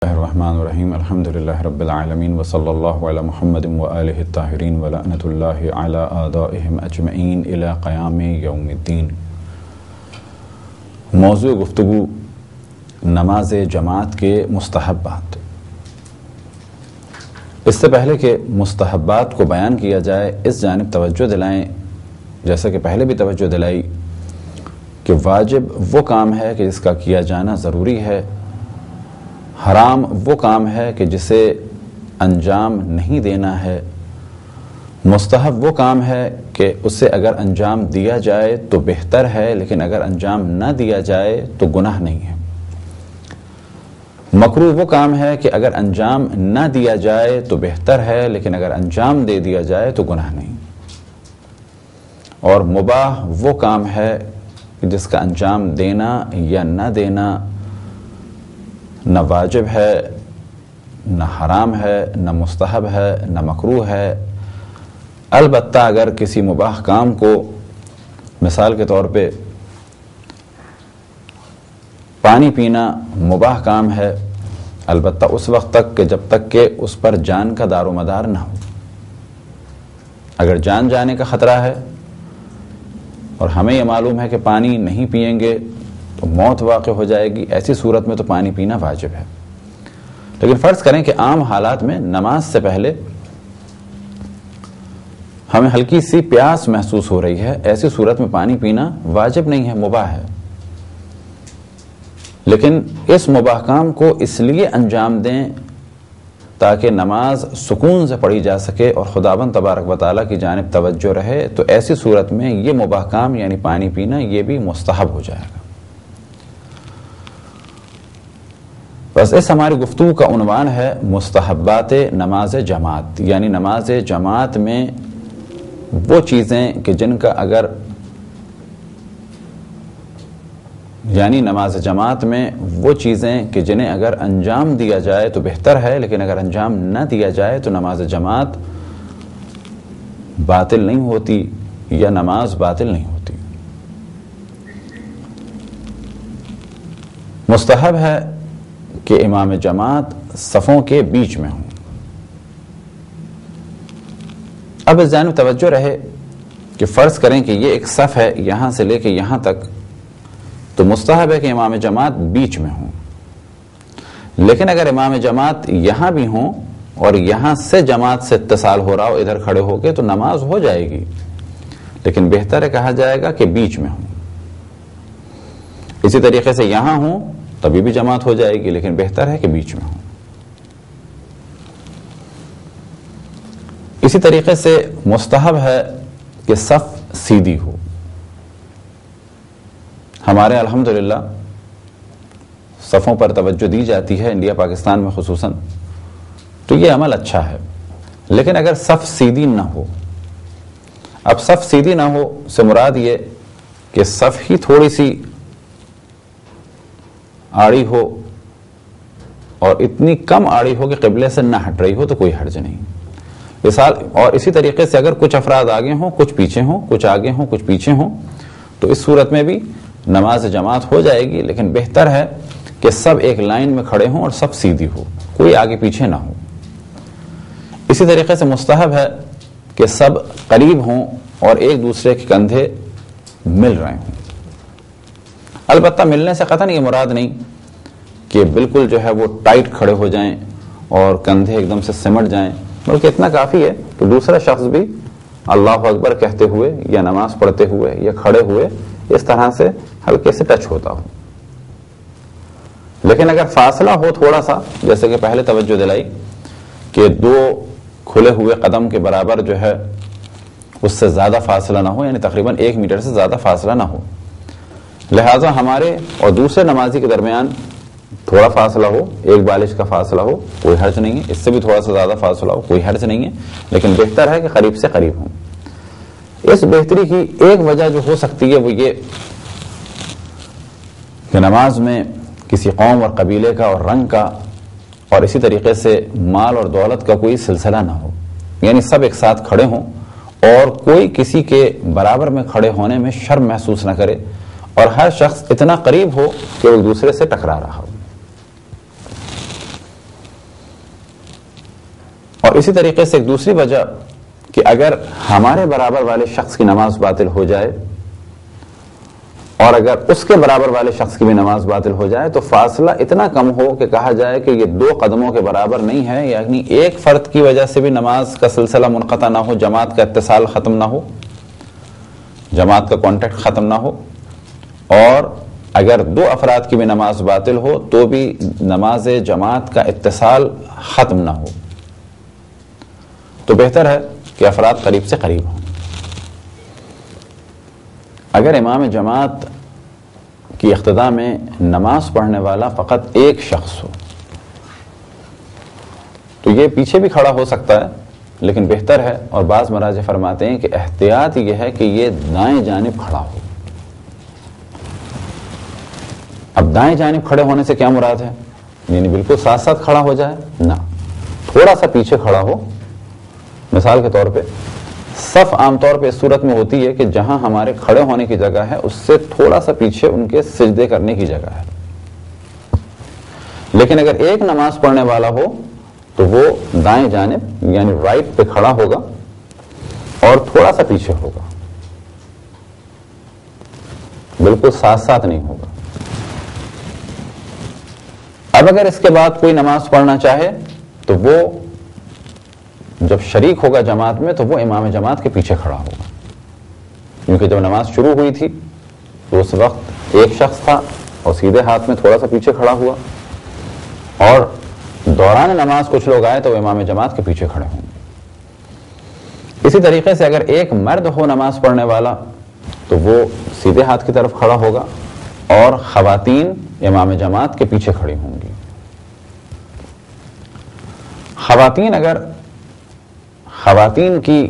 الرحمن الرحیم الحمدللہ رب العالمین وصلی اللہ علی محمد وآلہ الطاہرین ولعنۃ اللہ علی اعدائہم اجمعین الی قیام یوم الدین۔ موضوع گفتگو نماز جماعت کے مستحبات۔ اس سے پہلے کہ مستحبات کو بیان کیا جائے اس جانب توجہ دلائیں، جیسا کہ پہلے بھی توجہ دلائی کہ واجب وہ کام ہے کہ جس کا کیا جانا ضروری ہے، حرام وہ کام ہے کہ جسے انجام نہیں دینا ہے، مستحب وہ کام ہے کہ اسے اگر انجام دیا جائے تو بہتر ہے لیکن اگر انجام نہ دیا جائے تو گناہ نہیں ہے، مکروہ وہ کام ہے کہ اگر انجام نہ دیا جائے تو بہتر ہے لیکن اگر انجام دے دیا جائے تو گناہ نہیں، اور مباح وہ کام ہے جس کا انجام دینا یا نہ دینا نہ واجب ہے، نہ حرام ہے، نہ مستحب ہے، نہ مکروہ ہے۔ البتہ اگر کسی مباح کام کو مثال کے طور پہ پانی پینا مباح کام ہے، البتہ اس وقت تک کہ جب تک کہ اس پر جان کا دار و مدار نہ ہو۔ اگر جان جانے کا خطرہ ہے اور ہمیں یہ معلوم ہے کہ پانی نہیں پئیں گے تو موت واقع ہو جائے گی، ایسی صورت میں تو پانی پینا واجب ہے۔ لیکن فرض کریں کہ عام حالات میں نماز سے پہلے ہمیں ہلکی سی پیاس محسوس ہو رہی ہے، ایسی صورت میں پانی پینا واجب نہیں ہے، مباح ہے، لیکن اس مباح کام کو اس لیے انجام دیں تاکہ نماز سکون سے پڑھی جا سکے اور خداوند تبارک و تعالیٰ کی جانب توجہ رہے، تو ایسی صورت میں یہ مباح کام یعنی پانی پینا یہ بھی مستحب ہو جائے گا۔ بس اس ہماری گفتگو کا عنوان ہے مستحبات نماز جماعت، یعنی نماز جماعت میں وہ چیزیں کہ جن کا اگر نماز جماعت میں وہ چیزیں کہ جنہیں اگر انجام دیا جائے تو بہتر ہے لیکن اگر انجام نہ دیا جائے تو نماز جماعت باطل نہیں ہوتی یا نماز باطل نہیں ہوتی۔ مستحب ہے کہ امام جماعت صفوں کے بیچ میں ہوں۔ اب اس جانب توجہ رہے کہ فرض کریں کہ یہ ایک صف ہے یہاں سے لے کے یہاں تک، تو مستحب ہے کہ امام جماعت بیچ میں ہوں، لیکن اگر امام جماعت یہاں بھی ہوں اور یہاں سے جماعت سے اتصال ہو رہا ہو ادھر کھڑے ہو کے تو نماز ہو جائے گی، لیکن بہتر ہے کہا جائے گا کہ بیچ میں ہوں۔ اسی طریقے سے یہاں ہوں تبھی بھی جماعت ہو جائے گی، لیکن بہتر ہے کہ بیچ میں ہوں۔ اسی طریقے سے مستحب ہے کہ صف سیدھی ہو۔ ہمارے الحمدللہ صفوں پر توجہ دی جاتی ہے، انڈیا پاکستان میں خصوصاً، تو یہ عمل اچھا ہے، لیکن اگر صف سیدھی نہ ہو، اب صف سیدھی نہ ہو سے مراد یہ کہ صف ہی تھوڑی سی آڑی ہو اور اتنی کم آڑی ہو کہ قبلے سے نہ ہٹ رہی ہو تو کوئی حرج نہیں۔ مثال اور اسی طریقے سے اگر کچھ افراد آگے ہوں کچھ پیچھے ہوں، کچھ آگے ہوں کچھ پیچھے ہوں، تو اس صورت میں بھی نماز جماعت ہو جائے گی، لیکن بہتر ہے کہ سب ایک لائن میں کھڑے ہوں اور سب سیدھی ہو، کوئی آگے پیچھے نہ ہو۔ اسی طریقے سے مستحب ہے کہ سب قریب ہوں اور ایک دوسرے کے کندھے مل رہے ہوں۔ البتہ ملنے سے قطعاً یہ مراد نہیں کہ بالکل جو ہے وہ ٹائٹ کھڑے ہو جائیں اور کندھے ایک دم سے سمٹ جائیں، بلکہ اتنا کافی ہے کہ دوسرا شخص بھی اللہ اکبر کہتے ہوئے یا نماز پڑھتے ہوئے یا کھڑے ہوئے اس طرح سے ہلکے سے ٹچ ہوتا ہو۔ لیکن اگر فاصلہ ہو تھوڑا سا، جیسے کہ پہلے توجہ دلائی کہ دو کھلے ہوئے قدم کے برابر جو ہے اس سے زیادہ فاصلہ نہ ہو، یعنی تقریباً 1 میٹر سے زیادہ فاصلہ نہ ہو، لہٰذا ہمارے اور دوسرے نمازی کے درمیان تھوڑا فاصلہ ہو، 1 بالش کا فاصلہ ہو، کوئی حرج نہیں ہے، اس سے بھی تھوڑا سا زیادہ فاصلہ ہو، کوئی حرج نہیں ہے، لیکن بہتر ہے کہ قریب سے قریب ہوں۔ اس بہتری کی ایک وجہ جو ہو سکتی ہے وہ یہ کہ نماز میں کسی قوم اور قبیلے کا اور رنگ کا اور اسی طریقے سے مال اور دولت کا کوئی سلسلہ نہ ہو، یعنی سب ایک ساتھ کھڑے ہوں اور کوئی کسی کے برابر میں کھڑے ہونے میں شرم محسوس نہ کرے اور ہر شخص اتنا قریب ہو کہ وہ ایک دوسرے سے ٹکرا رہا ہو۔ اسی طریقے سے ایک دوسری وجہ کہ اگر ہمارے برابر والے شخص کی نماز باطل ہو جائے اور اگر اس کے برابر والے شخص کی بھی نماز باطل ہو جائے تو فاصلہ اتنا کم ہو کہ کہا جائے کہ یہ 2 قدموں کے برابر نہیں ہے، یعنی ایک فرد کی وجہ سے بھی نماز کا سلسلہ منقطع نہ ہو، جماعت کا اتصال ختم نہ ہو، جماعت کا کانٹیکٹ ختم نہ ہو، اور اگر 2 افراد کی بھی نماز باطل ہو تو بھی نماز جماعت کا اتصال ختم نہ ہو، تو بہتر ہے کہ افراد قریب سے قریب ہوں۔ اگر امام جماعت کی اقتداء میں نماز پڑھنے والا فقط ایک شخص ہو تو یہ پیچھے بھی کھڑا ہو سکتا ہے، لیکن بہتر ہے، اور بعض مراجع فرماتے ہیں کہ احتیاط یہ ہے کہ یہ دائیں جانب کھڑا ہو۔ اب دائیں جانب کھڑے ہونے سے کیا مراد ہے؟ یعنی بالکل ساتھ ساتھ کھڑا ہو جائے؟ نہ، تھوڑا سا پیچھے کھڑا ہو۔ مثال کے طور پہ صف عام طور پہ اس صورت میں ہوتی ہے کہ جہاں ہمارے کھڑے ہونے کی جگہ ہے اس سے تھوڑا سا پیچھے ان کے سجدے کرنے کی جگہ ہے، لیکن اگر ایک نماز پڑھنے والا ہو تو وہ دائیں جانب یعنی رائٹ پہ کھڑا ہوگا اور تھوڑا سا پیچھے ہوگا، بالکل ساتھ ساتھ نہیں ہوگا۔ اب اگر اس کے بعد کوئی نماز پڑھنا چاہے تو وہ جب شریک ہوگا جماعت میں تو وہ امام جماعت کے پیچھے کھڑا ہوگا، کیونکہ جب نماز شروع ہوئی تھی تو اس وقت ایک شخص تھا اور سیدھے ہاتھ میں تھوڑا سا پیچھے کھڑا ہوا، اور دوران نماز کچھ لوگ آئے تو وہ امام جماعت کے پیچھے کھڑے ہوں گے۔ اسی طریقے سے اگر ایک مرد ہو نماز پڑھنے والا تو وہ سیدھے ہاتھ کی طرف کھڑا ہوگا اور خواتین امام جماعت کے پیچھے کھڑی ہوں گی۔ خواتین کی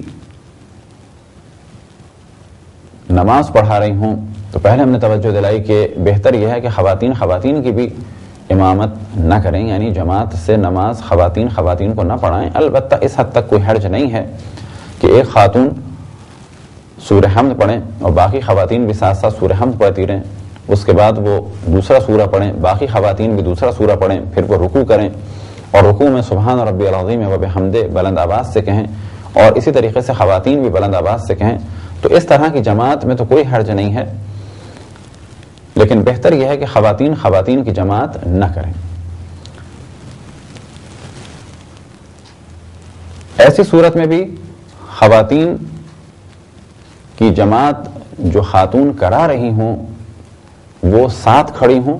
نماز پڑھا رہی ہوں تو پہلے ہم نے توجہ دلائی کہ بہتر یہ ہے کہ خواتین کی بھی امامت نہ کریں، یعنی جماعت سے نماز خواتین کو نہ پڑھائیں۔ البتہ اس حد تک کوئی حرج نہیں ہے کہ ایک خاتون سورہ حمد پڑھیں اور باقی خواتین بھی ساتھ ساتھ سورہ حمد پڑھتی رہیں، اس کے بعد وہ دوسرا سورہ پڑھیں، باقی خواتین بھی دوسرا سورہ پڑھیں، پھر وہ رکوع کریں اور رکوع میں سبحان ربی العظیم و بحمدہ بلند آواز سے کہیں، اور اسی طریقے سے خواتین بھی بلند آواز سے کہیں۔ تو اس طرح کی جماعت میں تو کوئی حرج نہیں ہے، لیکن بہتر یہ ہے کہ خواتین کی جماعت نہ کریں۔ ایسی صورت میں بھی خواتین کی جماعت جو خاتون کرا رہی ہوں وہ ساتھ کھڑی ہوں،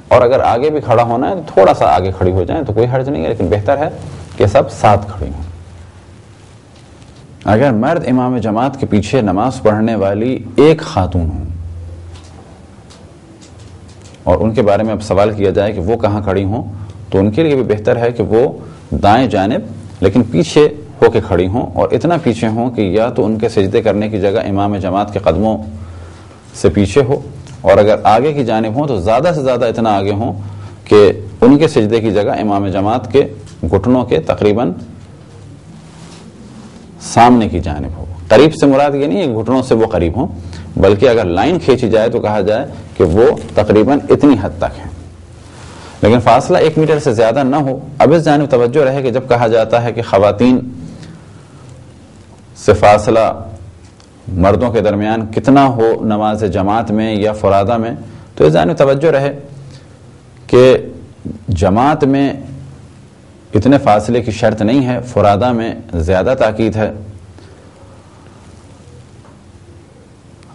اور اگر آگے بھی کھڑا ہونا ہے تو تھوڑا سا آگے کھڑی ہو جائیں تو کوئی حرج نہیں ہے، لیکن بہتر ہے کہ سب ساتھ کھڑی ہوں۔ اگر مرد امام جماعت کے پیچھے نماز پڑھنے والی ایک خاتون ہوں اور ان کے بارے میں اب سوال کیا جائے کہ وہ کہاں کھڑی ہوں، تو ان کے لیے بھی بہتر ہے کہ وہ دائیں جانب لیکن پیچھے ہو کے کھڑی ہوں، اور اتنا پیچھے ہوں کہ یا تو ان کے سجدے کرنے کی جگہ امام جماعت کے قدموں سے پیچھے ہو، اور اگر آگے کی جانب ہوں تو زیادہ سے زیادہ اتنا آگے ہوں کہ ان کے سجدے کی جگہ امام جماعت کے گھٹنوں کے تقریباً سامنے کی جانب ہو۔ قریب سے مراد یہ نہیں ہے گھٹنوں سے وہ قریب ہوں، بلکہ اگر لائن کھینچی جائے تو کہا جائے کہ وہ تقریباً اتنی حد تک ہے، لیکن فاصلہ 1 میٹر سے زیادہ نہ ہو۔ اب اس جانب توجہ رہے کہ جب کہا جاتا ہے کہ خواتین سے فاصلہ مردوں کے درمیان کتنا ہو نماز جماعت میں یا فرادہ میں، تو اس جانب توجہ رہے کہ جماعت میں اتنے فاصلے کی شرط نہیں ہے، فرادہ میں زیادہ تاکید ہے۔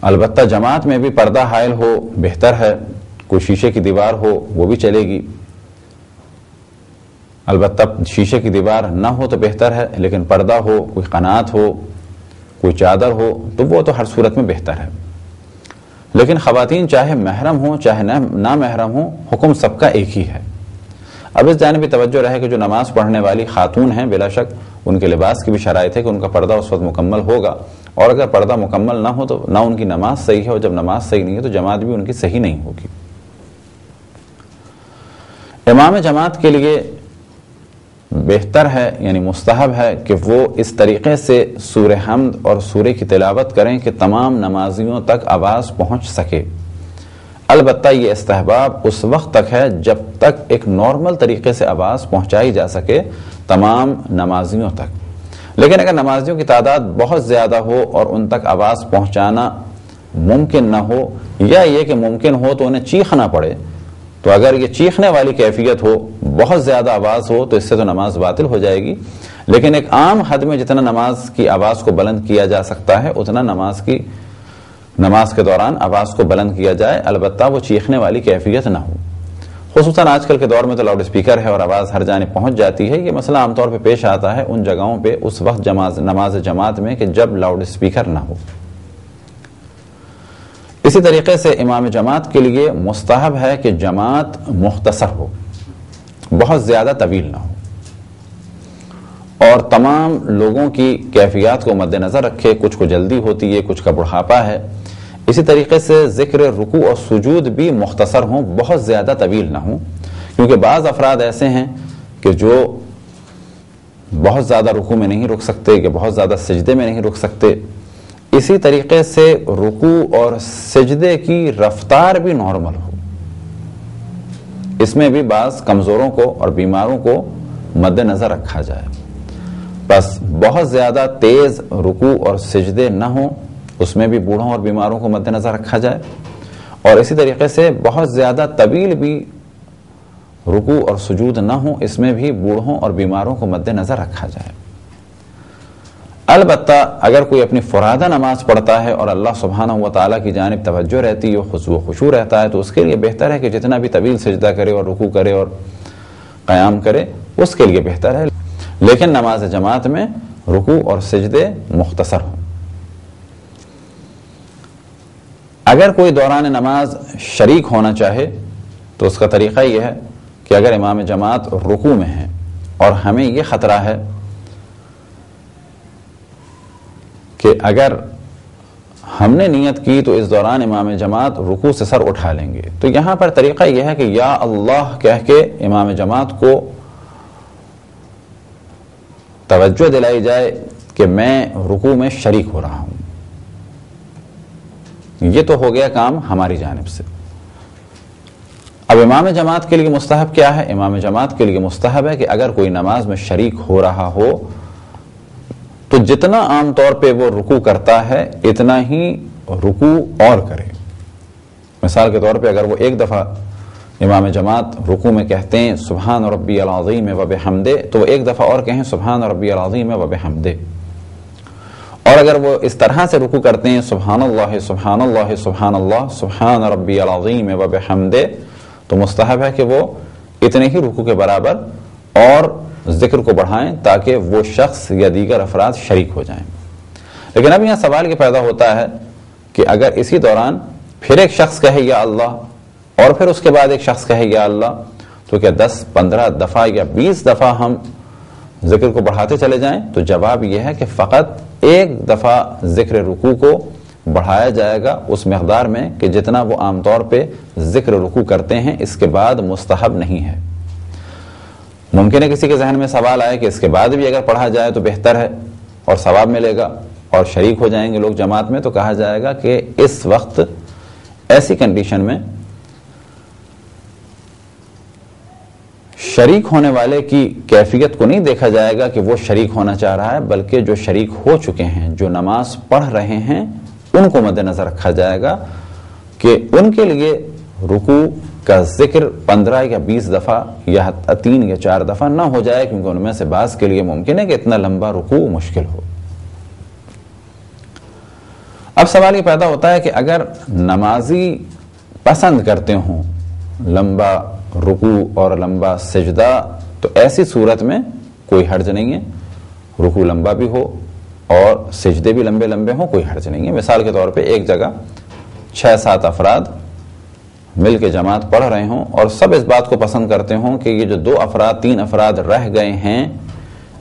البتہ جماعت میں بھی پردہ حائل ہو بہتر ہے، کوئی شیشے کی دیوار ہو وہ بھی چلے گی، البتہ شیشے کی دیوار نہ ہو تو بہتر ہے، لیکن پردہ ہو، کوئی قنات ہو، کوئی چادر ہو تو وہ تو ہر صورت میں بہتر ہے۔ لیکن خواتین چاہے محرم ہوں چاہے نہ محرم ہوں، حکم سب کا ایک ہی ہے۔ اب اس جانب بھی توجہ رہے کہ جو نماز پڑھنے والی خاتون ہیں بلا شک ان کے لباس کی بھی شرائط ہے کہ ان کا پردہ اس وقت مکمل ہوگا، اور اگر پردہ مکمل نہ ہو تو نہ ان کی نماز صحیح ہے، اور جب نماز صحیح نہیں ہے تو جماعت بھی ان کی صحیح نہیں ہوگی۔ امام جماعت کے لیے بہتر ہے یعنی مستحب ہے کہ وہ اس طریقے سے سورہ حمد اور سورہ کی تلاوت کریں کہ تمام نمازیوں تک آواز پہنچ سکے۔ البتہ یہ استحباب اس وقت تک ہے جب تک ایک نارمل طریقے سے آواز پہنچائی جا سکے تمام نمازیوں تک. لیکن اگر نمازیوں کی تعداد بہت زیادہ ہو اور ان تک آواز پہنچانا ممکن نہ ہو، یا یہ کہ ممکن ہو تو انہیں چیخنا پڑے، تو اگر یہ چیخنے والی کیفیت ہو، بہت زیادہ آواز ہو، تو اس سے تو نماز باطل ہو جائے گی. لیکن ایک عام حد میں جتنا نماز کی آواز کو بلند کیا جا سکتا ہے اتنا نماز کے دوران آواز کو بلند کیا جائے، البتہ وہ چیخنے والی کیفیت نہ ہو. خصوصاً آج کل کے دور میں تو لاؤڈ اسپیکر ہے اور آواز ہر جانب پہنچ جاتی ہے. یہ مسئلہ عام طور پہ پیش آتا ہے ان جگہوں پہ اس وقت نماز جماعت میں کہ جب لاؤڈ اسپیکر نہ ہو. اسی طریقے سے امام جماعت کے لیے مستحب ہے کہ جماعت مختصر ہو، بہت زیادہ طویل نہ ہو، اور تمام لوگوں کی کیفیات کو مد نظر رکھے. کچھ کو جلدی ہوتی ہے، کچھ کا بڑھاپا ہے. اسی طریقے سے ذکر رکوع اور سجود بھی مختصر ہوں، بہت زیادہ طویل نہ ہوں، کیونکہ بعض افراد ایسے ہیں کہ جو بہت زیادہ رکوع میں نہیں رک سکتے، کہ بہت زیادہ سجدے میں نہیں رک سکتے. اسی طریقے سے رکوع اور سجدے کی رفتار بھی نارمل ہو. اس میں بھی بعض کمزوروں کو اور بیماروں کو مد نظر رکھا جائے. بس بہت زیادہ تیز رکوع اور سجدے نہ ہوں، اس میں بھی بوڑھوں اور بیماروں کو مد نظر رکھا جائے. اور اسی طریقے سے بہت زیادہ طویل بھی رکوع اور سجود نہ ہوں، اس میں بھی بوڑھوں اور بیماروں کو مد نظر رکھا جائے. البتہ اگر کوئی اپنی فرادہ نماز پڑھتا ہے اور اللہ سبحانہ و تعالیٰ کی جانب توجہ رہتی ہے، خضوع و خشوع رہتا ہے، تو اس کے لیے بہتر ہے کہ جتنا بھی طویل سجدہ کرے اور رکوع کرے اور قیام کرے، اس کے لیے بہتر ہے. لیکن نماز جماعت میں رکوع اور سجدے مختصر ہوں. اگر کوئی دوران نماز شریک ہونا چاہے تو اس کا طریقہ یہ ہے کہ اگر امام جماعت رکوع میں ہے اور ہمیں یہ خطرہ ہے کہ اگر ہم نے نیت کی تو اس دوران امام جماعت رکوع سے سر اٹھا لیں گے، تو یہاں پر طریقہ یہ ہے کہ یا اللہ کہہ کے امام جماعت کو توجہ دلائی جائے کہ میں رکوع میں شریک ہو رہا ہوں. یہ تو ہو گیا کام ہماری جانب سے. اب امام جماعت کے لیے مستحب کیا ہے؟ امام جماعت کے لیے مستحب ہے کہ اگر کوئی نماز میں شریک ہو رہا ہو تو جتنا عام طور پہ وہ رکوع کرتا ہے اتنا ہی رکوع اور کرے. مثال کے طور پہ اگر وہ ایک دفعہ امام جماعت رکوع میں کہتے ہیں سبحان ربی العظیم و بحمدہ، تو وہ ایک دفعہ اور کہیں سبحان ربی العظیم و بحمدہ. اور اگر وہ اس طرح سے رکوع کرتے ہیں سبحان اللہ سبحان اللہ سبحان اللہ سبحان ربی العظیم و بحمدہ، تو مستحب ہے کہ وہ اتنے ہی رکوع کے برابر اور ذکر کو بڑھائیں تاکہ وہ شخص یا دیگر افراد شریک ہو جائیں. لیکن اب یہاں سوال یہ پیدا ہوتا ہے کہ اگر اسی دوران پھر ایک شخص کہے یا اللہ اور پھر اس کے بعد ایک شخص کہے یا اللہ، تو کیا 10 15 دفعہ یا 20 دفعہ ہم ذکر کو بڑھاتے چلے جائیں؟ تو جواب یہ ہے کہ فقط ایک دفعہ ذکر رکوع کو بڑھایا جائے گا اس مقدار میں کہ جتنا وہ عام طور پہ ذکر رکوع کرتے ہیں. اس کے بعد مستحب نہیں ہے. ممکن ہے کسی کے ذہن میں سوال آئے کہ اس کے بعد بھی اگر پڑھا جائے تو بہتر ہے اور ثواب ملے گا اور شریک ہو جائیں گے لوگ جماعت میں. تو کہا جائے گا کہ اس وقت ایسی کنڈیشن میں شریک ہونے والے کی کیفیت کو نہیں دیکھا جائے گا کہ وہ شریک ہونا چاہ رہا ہے، بلکہ جو شریک ہو چکے ہیں، جو نماز پڑھ رہے ہیں، ان کو مد نظر رکھا جائے گا کہ ان کے لیے رکوع کا ذکر 15 یا 20 دفعہ یا 3 یا 4 دفعہ نہ ہو جائے، کیونکہ ان میں سے بعض کے لیے ممکن ہے کہ اتنا لمبا رکوع مشکل ہو. اب سوال یہ پیدا ہوتا ہے کہ اگر نمازی پسند کرتے ہوں لمبا رکوع اور لمبا سجدہ، تو ایسی صورت میں کوئی حرج نہیں ہے. رکوع لمبا بھی ہو اور سجدے بھی لمبے لمبے ہوں، کوئی حرج نہیں ہے. مثال کے طور پہ ایک جگہ 6-7 افراد مل کے جماعت پڑھ رہے ہوں اور سب اس بات کو پسند کرتے ہوں کہ یہ جو 2 افراد 3 افراد رہ گئے ہیں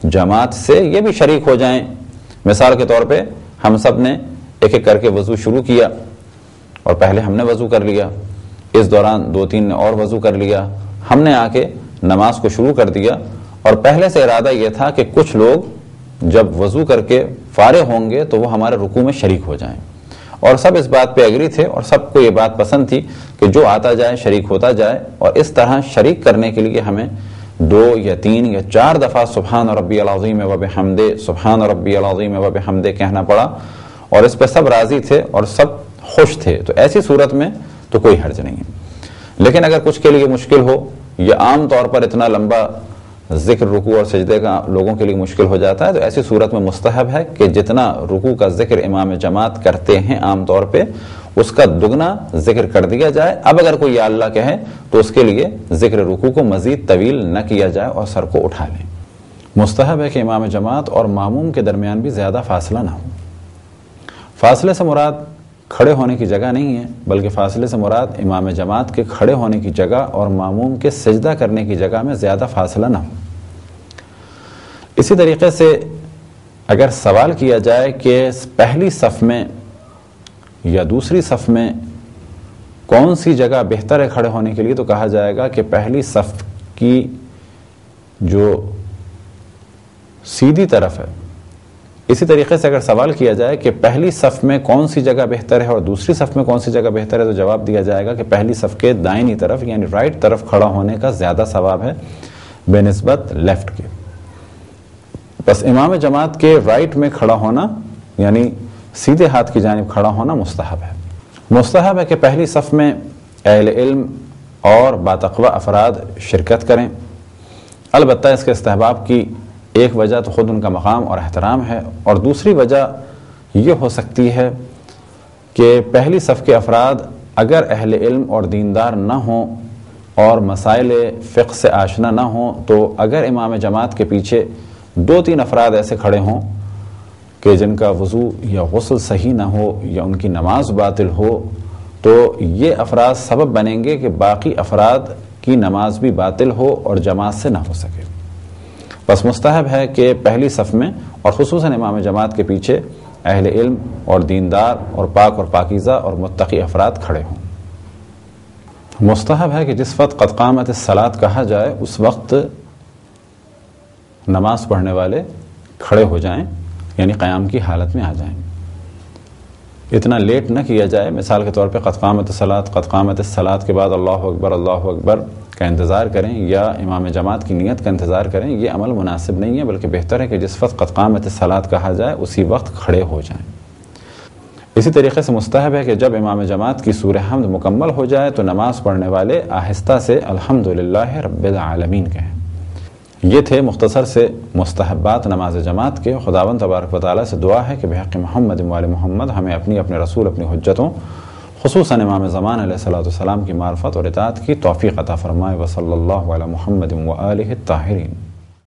جماعت سے، یہ بھی شریک ہو جائیں. مثال کے طور پہ ہم سب نے ایک ایک کر کے وضو شروع کیا اور پہلے ہم نے وضو کر لیا، اس دوران 2-3 نے اور وضو کر لیا، ہم نے آ کے نماز کو شروع کر دیا. اور پہلے سے ارادہ یہ تھا کہ کچھ لوگ جب وضو کر کے فارغ ہوں گے تو وہ ہمارے رکوع میں شریک ہو جائیں. اور سب اس بات پہ ایگری تھے اور سب کو یہ بات پسند تھی کہ جو آتا جائے شریک ہوتا جائے، اور اس طرح شریک کرنے کے لیے ہمیں 2 یا 3 یا 4 دفعہ سبحان ربی العظیم و بحمدہ، سبحان ربی العظیم و بحمدہ کہنا پڑا، اور اس پہ سب راضی تھے اور سب خوش تھے۔ تو ایسی صورت میں تو کوئی حرج نہیں ہے۔ لیکن اگر کچھ کے لیے مشکل ہو، یا عام طور پر اتنا لمبا ذکر رکوع اور سجدے کا لوگوں کے لیے مشکل ہو جاتا ہے، تو ایسی صورت میں مستحب ہے کہ جتنا رکوع کا ذکر امام جماعت کرتے ہیں عام طور پہ، اس کا دگنا ذکر کر دیا جائے۔ اب اگر کوئی یا اللہ کہے تو اس کے لیے ذکر رکوع کو مزید طویل نہ کیا جائے اور سر کو اٹھا لیں۔ مستحب ہے کہ امام جماعت اور ماموم کے درمیان بھی زیادہ فاصلہ نہ ہو۔ فاصلے سے مراد کھڑے ہونے کی جگہ نہیں ہے، بلکہ فاصلے سے مراد امام جماعت کے کھڑے ہونے کی جگہ اور ماموم کے سجدہ کرنے کی جگہ میں زیادہ فاصلہ نہ ہو۔ اسی طریقے سے اگر سوال کیا جائے کہ پہلی صف میں یا دوسری صف میں کون سی جگہ بہتر ہے کھڑے ہونے کے لیے، تو کہا جائے گا کہ پہلی صف کی جو سیدھی طرف ہے۔ اسی طریقے سے اگر سوال کیا جائے کہ پہلی صف میں کون سی جگہ بہتر ہے اور دوسری صف میں کون سی جگہ بہتر ہے، تو جواب دیا جائے گا کہ پہلی صف کے دائنی طرف یعنی رائٹ طرف کھڑا ہونے کا زیادہ ثواب ہے بہ نسبت لیفٹ کے۔ بس امام جماعت کے رائٹ میں کھڑا ہونا یعنی سیدھے ہاتھ کی جانب کھڑا ہونا مستحب ہے۔ مستحب ہے کہ پہلی صف میں اہل علم اور باتقوی افراد شرکت کریں۔ البتہ اس کے استحباب کی ایک وجہ تو خود ان کا مقام اور احترام ہے، اور دوسری وجہ یہ ہو سکتی ہے کہ پہلی صف کے افراد اگر اہل علم اور دیندار نہ ہوں اور مسائل فقہ سے آشنا نہ ہوں، تو اگر امام جماعت کے پیچھے 2-3 افراد ایسے کھڑے ہوں کہ جن کا وضو یا غسل صحیح نہ ہو یا ان کی نماز باطل ہو، تو یہ افراد سبب بنیں گے کہ باقی افراد کی نماز بھی باطل ہو اور جماعت سے نہ ہو سکے۔ بس مستحب ہے کہ پہلی صف میں اور خصوصاً امام جماعت کے پیچھے اہل علم اور دیندار اور پاک اور پاکیزہ اور متقی افراد کھڑے ہوں۔ مستحب ہے کہ جس وقت قد قامت الصلاۃ کہا جائے اس وقت نماز پڑھنے والے کھڑے ہو جائیں، یعنی قیام کی حالت میں آ جائیں۔ اتنا لیٹ نہ کیا جائے، مثال کے طور پہ قد قامت الصلاۃ کے بعد اللہ اکبر کا انتظار کریں یا امام جماعت کی نیت کا انتظار کریں، یہ عمل مناسب نہیں ہے، بلکہ بہتر ہے کہ جس وقت قد قامت الصلاۃ کہا جائے اسی وقت کھڑے ہو جائیں۔ اسی طریقے سے مستحب ہے کہ جب امام جماعت کی سورہ حمد مکمل ہو جائے تو نماز پڑھنے والے آہستہ سے الحمدللہ رب العالمین کہیں۔ یہ تھے مختصر سے مستحبات نماز جماعت کے۔ خداوند تبارک و تعالیٰ سے دعا ہے کہ بحق محمد و آل محمد ہمیں اپنے رسول اپنی حجتوں خصوصاً امام زمان علیہ الصلوۃ والسلام کی معرفت اور اطاعت کی توفیق عطا فرمائے۔ وصلی اللہ علی محمد و آلہ الطاہرین۔